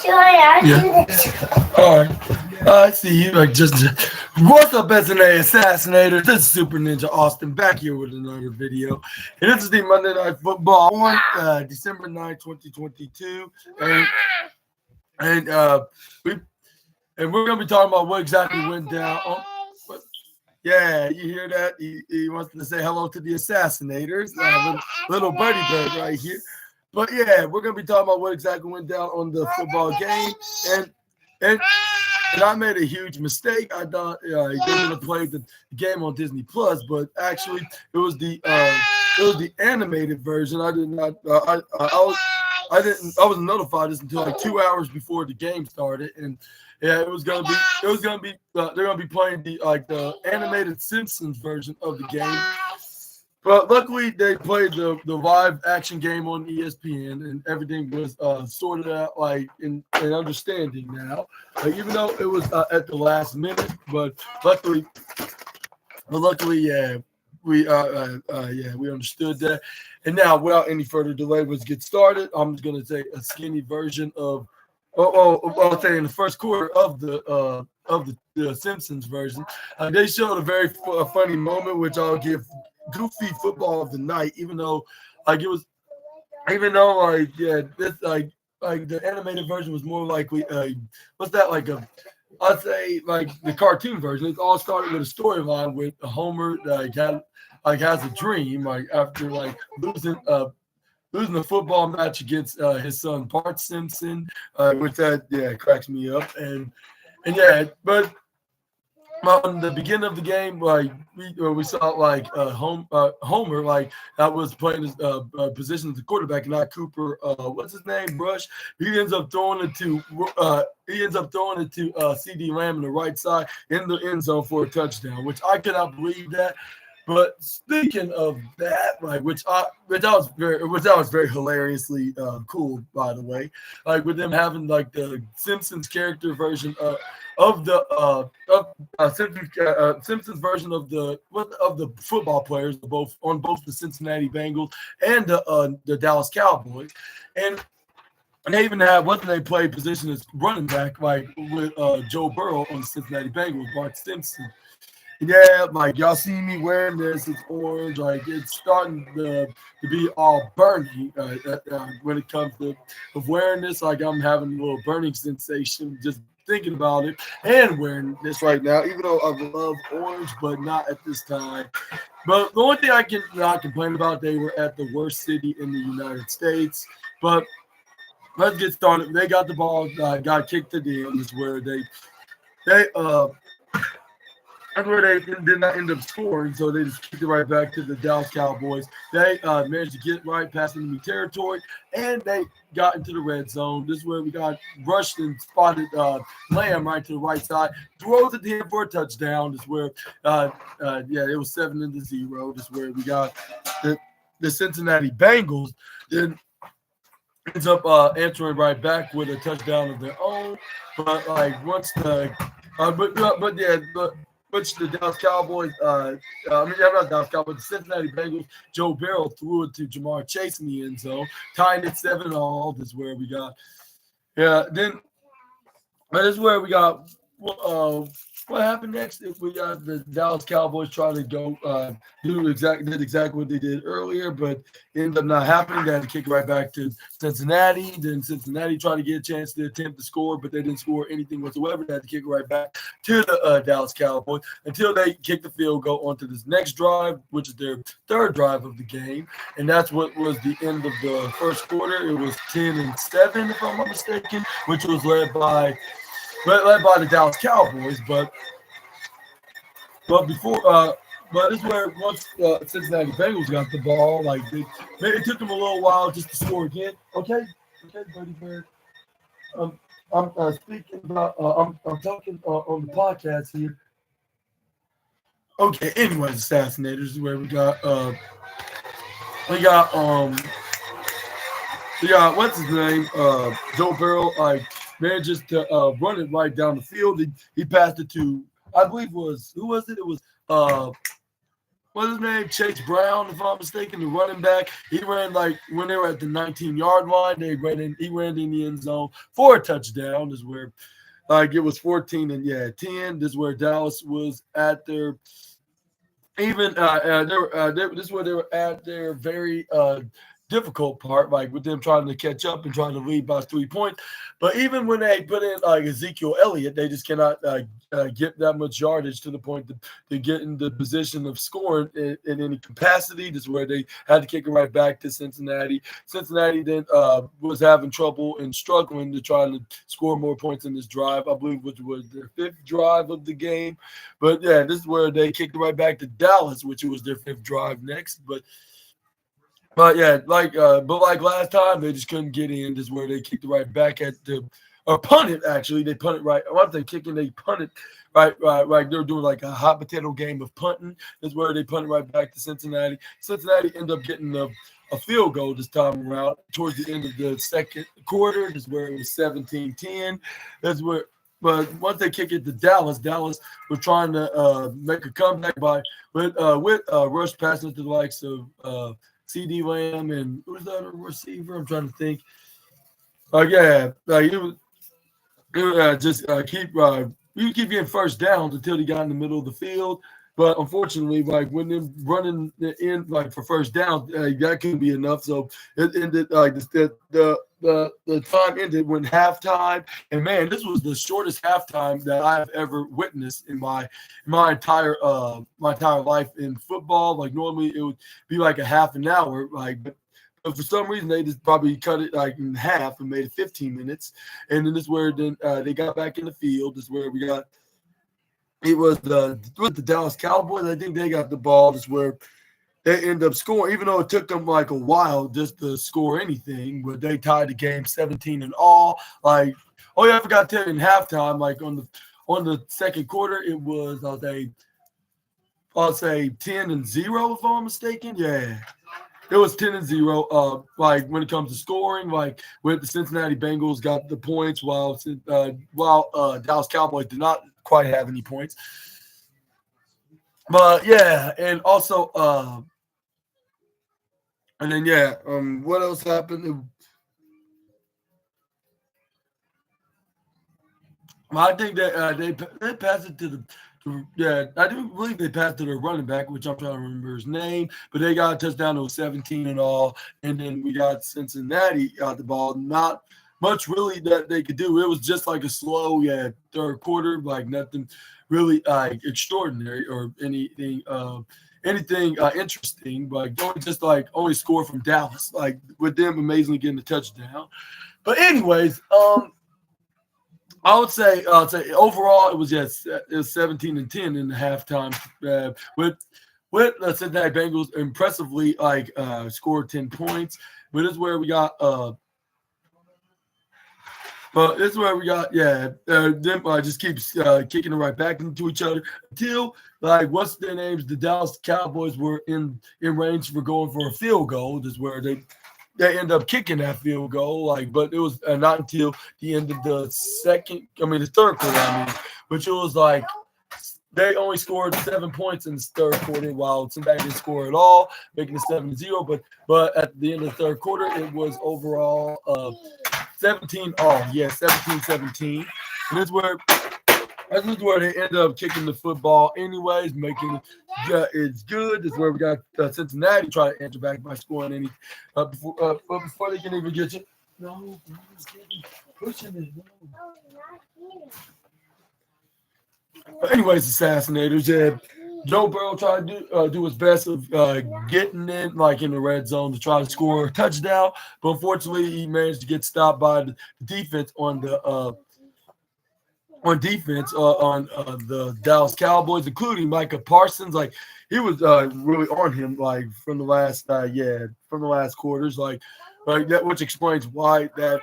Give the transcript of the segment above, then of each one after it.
Yeah. All right. I see you. What's up, SNA Assassinators? This is Super Ninja Austin back here with another video. And this is the Monday Night Football on December 9th, 2022. And we and we're gonna be talking about what exactly went down. Yeah, you hear that? He wants to say hello to the Assassinators. Little birdie bird right here. But yeah, we're gonna be talking about what exactly went down on the football game, and I made a huge mistake. I thought they were gonna play the game on Disney Plus, but actually it was the animated version. I did not. I wasn't notified this until like 2 hours before the game started, and yeah, they're gonna be playing the animated Simpsons version of the game. But luckily, they played the live action game on ESPN, and everything was sorted out in understanding now. Even though it was at the last minute, but luckily, yeah, we understood that. And now, without any further delay, let's get started. I'm just gonna take a skinny version of. I'll say in the first quarter of the Simpsons version, they showed a very funny moment, which I'll give Goofy Football of the Night, even though the animated version was more likely I'd say like the cartoon version. It all started with a storyline with Homer has a dream after losing the football match against his son Bart Simpson, which cracks me up, and but on the beginning of the game, we saw Homer that was playing his position as the quarterback, and not Cooper. What's his name? Rush. He ends up throwing it to CD Lamb on the right side in the end zone for a touchdown, which I cannot believe that. But speaking of that, which was very hilariously cool, by the way, with them having the Simpsons character version of the Simpsons version of the football players, on both the Cincinnati Bengals and the Dallas Cowboys, and they even had they play position as running back with Joe Burrow on the Cincinnati Bengals, Bart Simpson. Yeah, y'all see me wearing this. It's orange. It's starting to be all burning when it comes to wearing this. I'm having a little burning sensation just thinking about it and wearing this right now, even though I love orange, but not at this time. But the only thing I can not complain about, they were at the worst city in the United States. But let's get started. They got the ball, got kicked to the end, is where they did not end up scoring, so they just kicked it right back to the Dallas Cowboys. They managed to get right past enemy territory, and they got into the red zone. This is where we got rushed and spotted Lamb right to the right side. Throws it to him for a touchdown. This is where, it was 7-0. This is where we got the Cincinnati Bengals. Then ends up answering right back with a touchdown of their own. But which the Dallas Cowboys, not Dallas Cowboys, the Cincinnati Bengals, Joe Burrow threw it to Jamar Chase in the end zone, tying it 7-all. This is where we got, this is where we got, what happened next? If we got the Dallas Cowboys trying to go did exactly what they did earlier, but it ended up not happening. They had to kick right back to Cincinnati. Then Cincinnati tried to get a chance to attempt to score, but they didn't score anything whatsoever. They had to kick it right back to the Dallas Cowboys until they kicked the field goal onto this next drive, which is their third drive of the game, and that's what was the end of the first quarter. It was 10-7, if I'm not mistaken, which was led by the Dallas Cowboys, but this is where once Cincinnati Bengals got the ball, it took them a little while just to score again. Okay, Buddy Bird. I'm speaking about. I'm talking on the podcast here. Okay. Anyways, Assassinators is where we got what's his name? Joe Burrow manages to run it right down the field. He passed it to, I believe who was it? It was what's his name? Chase Brown, if I'm mistaken, the running back. He ran like when they were at the 19-yard line, he ran in the end zone for a touchdown. This is where it was 14 and 10. This is where Dallas was at their even this is where they were at their very difficult part, like with them trying to catch up and trying to lead by 3 points. But even when they put in Ezekiel Elliott, they just cannot get that much yardage to the point to get in the position of scoring in any capacity. This is where they had to kick it right back to Cincinnati. Cincinnati then was having trouble and struggling to try to score more points in this drive, I believe, which was their 5th drive of the game. But yeah, this is where they kicked it right back to Dallas, which was their 5th drive next. But yeah, like last time, they just couldn't get in. This is where they kicked it right back or punted, actually. They punted right. Once they kicking, they punted right. They were doing like a hot potato game of punting. This is where they punted right back to Cincinnati. Cincinnati ended up getting a field goal this time around towards the end of the second quarter. This is where it was 17-10. That's where. But once they kick it to Dallas was trying to make a comeback with rush passes to the likes of CD Lamb and who's the other receiver? I'm trying to think. You keep getting first downs until he got in the middle of the field. But unfortunately, like when they're running in like for first down, that couldn't be enough. So it ended like the time ended when halftime. And man, this was the shortest halftime that I've ever witnessed in my entire life in football. Like normally it would be like a half an hour, but for some reason they just probably cut it like in half and made it 15 minutes. And then this is where they got back in the field. This is where we got. It was with the Dallas Cowboys. I think they got the ball. This is where they end up scoring, even though it took them like a while just to score anything. But they tied the game 17 and all. I forgot to tell you in halftime, like on the second quarter, it was I'll say 10 and 0 if I'm mistaken. Yeah. It was 10 and 0. When it comes to scoring, like with the Cincinnati Bengals got the points while Dallas Cowboys did not quite have any points. But yeah, and also what else happened? I think that they passed it to I do believe they passed to their running back, which I'm trying to remember his name, but they got a touchdown. It was 17 and all, and then we got Cincinnati got the ball. Not much really that they could do. It was just like a slow, third quarter, like nothing really extraordinary or anything interesting, but only score from Dallas, like with them amazingly getting a touchdown. But anyways, I would say overall it was 17-10 in the halftime with the Cincinnati Bengals impressively scored 10 points. But this is where we got them just keeps kicking it right back into each other until what's their names? The Dallas Cowboys were in range for going for a field goal. This is where they end up kicking that field goal, but it was not until the end of the third quarter, which it was they only scored 7 points in the third quarter while Cincinnati didn't score at all, making it 7-0. But at the end of the third quarter, it was overall 17 all. 17-17. And this is where they end up kicking the football anyways, making it's good. This is where we got Cincinnati try to answer back by scoring any before they can even get you. No, pushing it. No. But anyways, Assassinators, Joe Burrow tried to do his best of getting in in the red zone to try to score a touchdown, but unfortunately he managed to get stopped by the defense on the the Dallas Cowboys, including Micah Parsons. He was really on him from the last quarters, that, which explains why that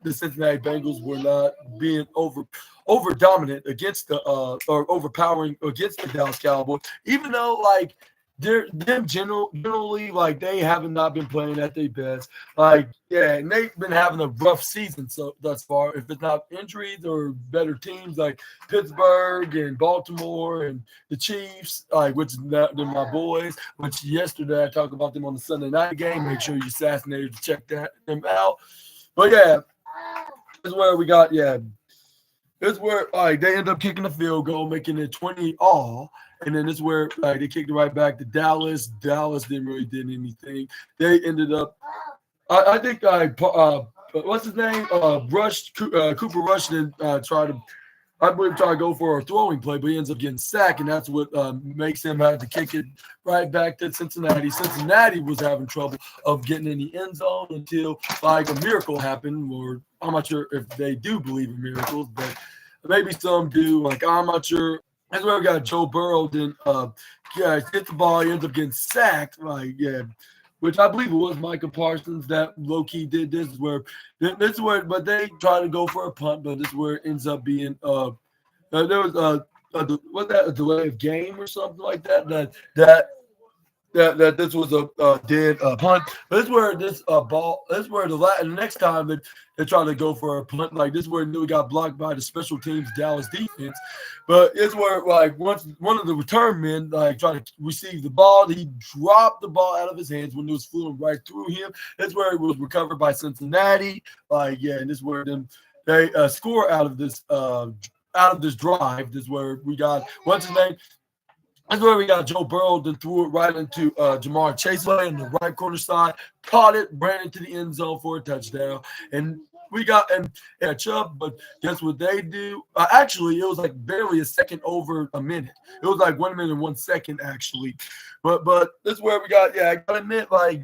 the Cincinnati Bengals were not being over dominant against or overpowering against the Dallas Cowboys, even though them generally like they have not been playing at their best. Like, yeah, and they've been having a rough season so thus far. If it's not injuries or better teams like Pittsburgh and Baltimore and the Chiefs, like which is not, they're my boys. Which yesterday I talked about them on the Sunday night game. Make sure you assassinated to check them out. But yeah, this is where we got This is where like they end up kicking the field goal, making it 20 all. And then this is where like they kicked it right back to Dallas. Dallas didn't really did anything. They ended up, I think what's his name? Cooper Rush didn't try to go for a throwing play, but he ends up getting sacked, and that's what makes him have to kick it right back to Cincinnati. Cincinnati was having trouble of getting in the end zone until like a miracle happened, or I'm not sure if they do believe in miracles, but maybe some do. Like, I'm not sure. That's where we got Joe Burrow. Then, hit the ball. He ends up getting sacked. Like, yeah, which I believe it was Micah Parsons that low key did this. But they try to go for a punt, but this is where it ends up being. There was a delay of game or something like that. That this was a dead punt. But this is where this ball. This is where the next time that they try to go for a punt, like this is where we got blocked by the special teams Dallas defense. But it's where like once one of the return men like tried to receive the ball, he dropped the ball out of his hands when it was flying right through him. That's where it was recovered by Cincinnati. Like and this is where they score out of this drive. This is where we got what's his name. That's where we got Joe Burrow, then threw it right into Jamar Chase on the right corner side, caught it, ran into the end zone for a touchdown. And we got catch up, but guess what they do? Actually, it was like barely a second over a minute. It was like 1 minute and 1 second, actually. But this is where we got, I got to admit, like,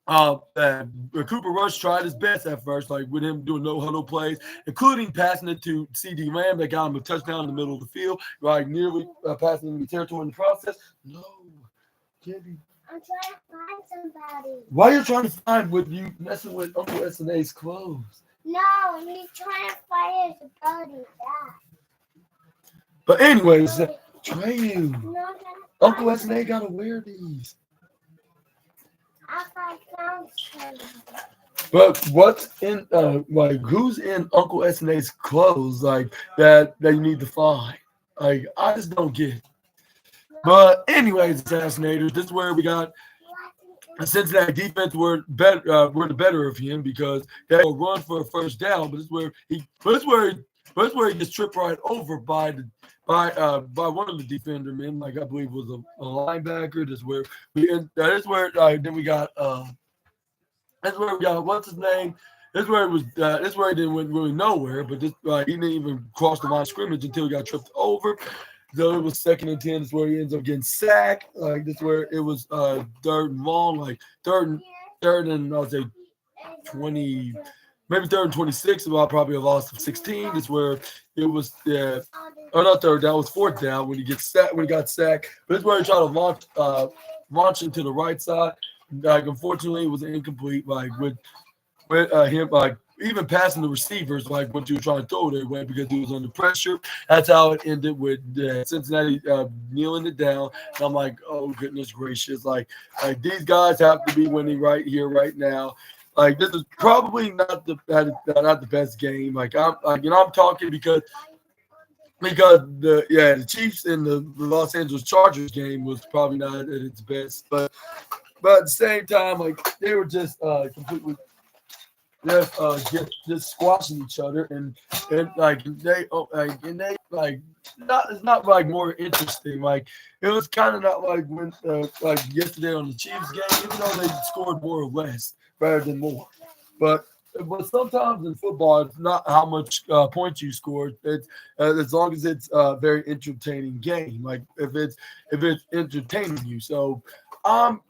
Cooper Rush tried his best at first, like with him doing no huddle plays, including passing it to CD Lamb that got him a touchdown in the middle of the field, like nearly passing him the territory in the process. No, Kevin. I'm trying to find somebody. Why are you trying to find what you messing with Uncle SNA's clothes? No, he's trying to find his body back. But anyways, Trey, no, Uncle SNA gotta wear these. But what's in like who's in Uncle SNA's clothes like that you need to find? Like I just don't get it. But anyways, assassinators, this is where we got a Cincinnati defense were the better of him because they will run for a first down, but this is where he gets tripped right over by one of the defender men, like I believe was a linebacker. That's where then we got what's his name? This is where it was. This is where he didn't went really nowhere, but this he didn't even cross the line of scrimmage until he got tripped over. So it was 2nd and 10. Is where he ends up getting sacked. Like this is where it was 3rd and long, like third and I would say 20. Maybe 3rd and 26, so I'll probably have lost of 16. Is where it was, not 3rd down, it was 4th down when he got sacked. But it's where he tried to launch into the right side. Like unfortunately, it was incomplete. Like with him, like even passing the receivers, like what you were trying to throw their way because he was under pressure. That's how it ended with Cincinnati kneeling it down. And I'm like, oh goodness gracious! Like these guys have to be winning right here, right now. Like this is probably not the best game. Like I'm talking because the Chiefs and the Los Angeles Chargers game was probably not at its best. But at the same time, like they were just completely just squashing each other and it's not like more interesting. Like it was kind of not like when like yesterday on the Chiefs game, even though they scored more or less rather than more. But sometimes in football, it's not how much points you scored. It's as long as it's a very entertaining game. Like if it's entertaining you. So I'm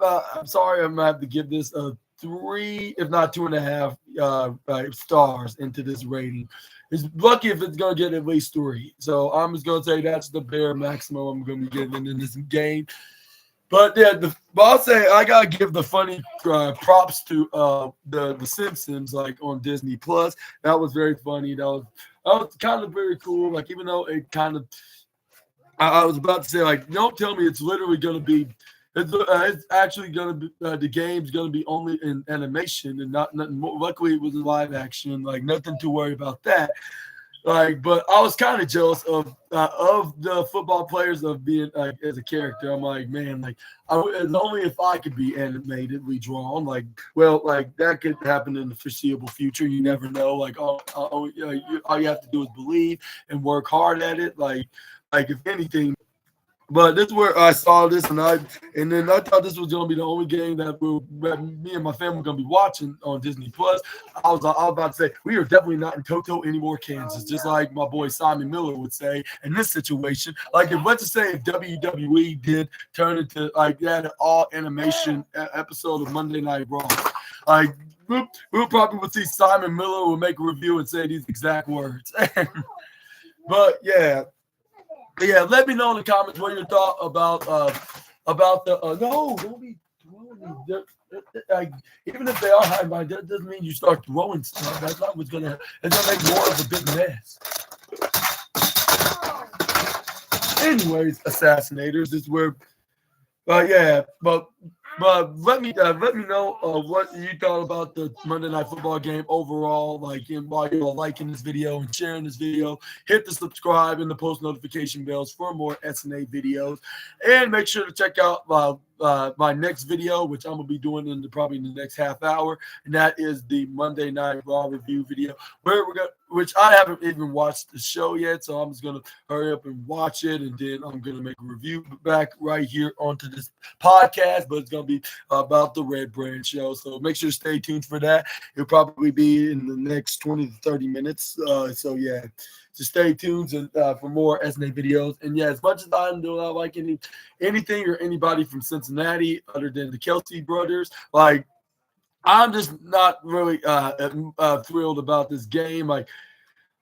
sorry, I'm gonna have to give this a 3, if not 2.5 stars into this rating. It's lucky if it's gonna get at least 3. So I'm just gonna say that's the bare maximum I'm gonna be giving in this game. But yeah, I'll say I gotta give the funny props to the Simpsons, like on Disney Plus. That was very funny. That was kind of very cool. Like even though it kind of I was about to say, like, don't tell me it's literally going to be. It's actually going to be the game's going to be only in animation and not nothing more. Luckily, it was live action, like nothing to worry about that. Like, but I was kind of jealous of the football players of being like as a character. I'm like, man, like, it's only if I could be animatedly drawn. Like, well, like that could happen in the foreseeable future. You never know. Like, all you have to do is believe and work hard at it. Like if anything. But this is where I saw this, and then I thought this was gonna be the only game that me and my family were gonna be watching on Disney Plus. I was about to say we are definitely not in Toto anymore, Kansas. Just like my boy Simon Miller would say in this situation. Like, if let's just say if WWE did turn into like that all animation episode of Monday Night Raw, like we'll probably would see Simon Miller will make a review and say these exact words. But yeah. Yeah, let me know in the comments what your thought about the no, don't be throwing like, even if they are high mind, that doesn't mean you start throwing stuff. That's not what's gonna. It's gonna make more of a big mess. Anyways, assassinators, this is where. Yeah, but let me know what you thought about the Monday Night Football game overall. Like, while you're liking this video and sharing this video, hit the subscribe and the post notification bells for more SNA videos, and make sure to check out my next video, which I'm gonna be doing probably in the next half hour, and that is the Monday Night Raw review video, which I haven't even watched the show yet, so I'm just gonna hurry up and watch it, and then I'm gonna make a review back right here onto this podcast. But it's gonna be about the Red Brand show, so make sure to stay tuned for that. It'll probably be in the next 20 to 30 minutes. So yeah. So stay tuned for more SNA videos. And yeah, as much as I do not like anything or anybody from Cincinnati other than the Kelsey brothers, like, I'm just not really thrilled about this game. Like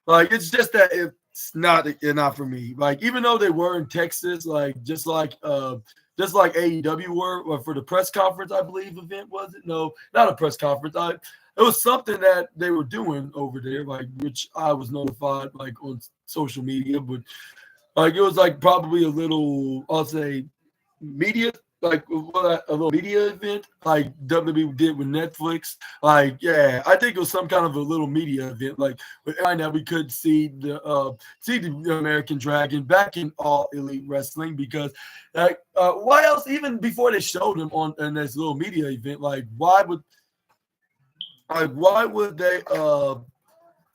it's just that it's not for me. Like, even though they were in Texas, like just like AEW were for the press conference, I believe event was it? No, not a press conference. It was something that they were doing over there, like, which I was notified like on social media, but like it was like probably a little, I'll say, media, like a little media event, like WWE did with Netflix. Like, yeah, I think it was some kind of a little media event, like right now we could see the American Dragon back in All Elite Wrestling, because like why else, even before they showed him in this little media event, like why would they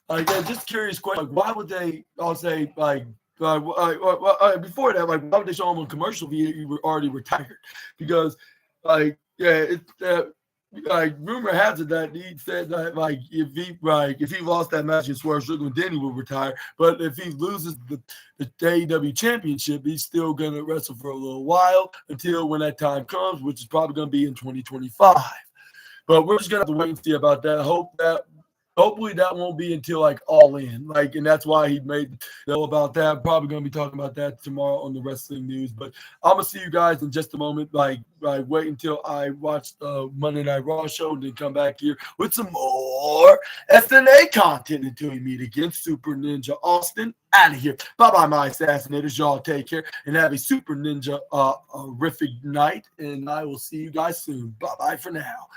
like, just curious question, like why would they, I'll say, like before that, like why would they show him on commercial if you were already retired? Because like, yeah, like rumor has it that he said that like if he lost that match in Swerve Strickland, then he would retire. But if he loses the AEW championship, he's still gonna wrestle for a little while until when that time comes, which is probably gonna be in 2025. But we're just gonna have to wait and see about that. Hopefully that won't be until like All In, like, and that's why he made know about that. I'm probably gonna be talking about that tomorrow on the wrestling news. But I'm gonna see you guys in just a moment. Like wait until I watch the Monday Night Raw show and then come back here with some more SNA content until we meet again. Super Ninja Austin out of here. Bye bye, my assassinators. Y'all take care and have a Super Ninja horrific night. And I will see you guys soon. Bye bye for now.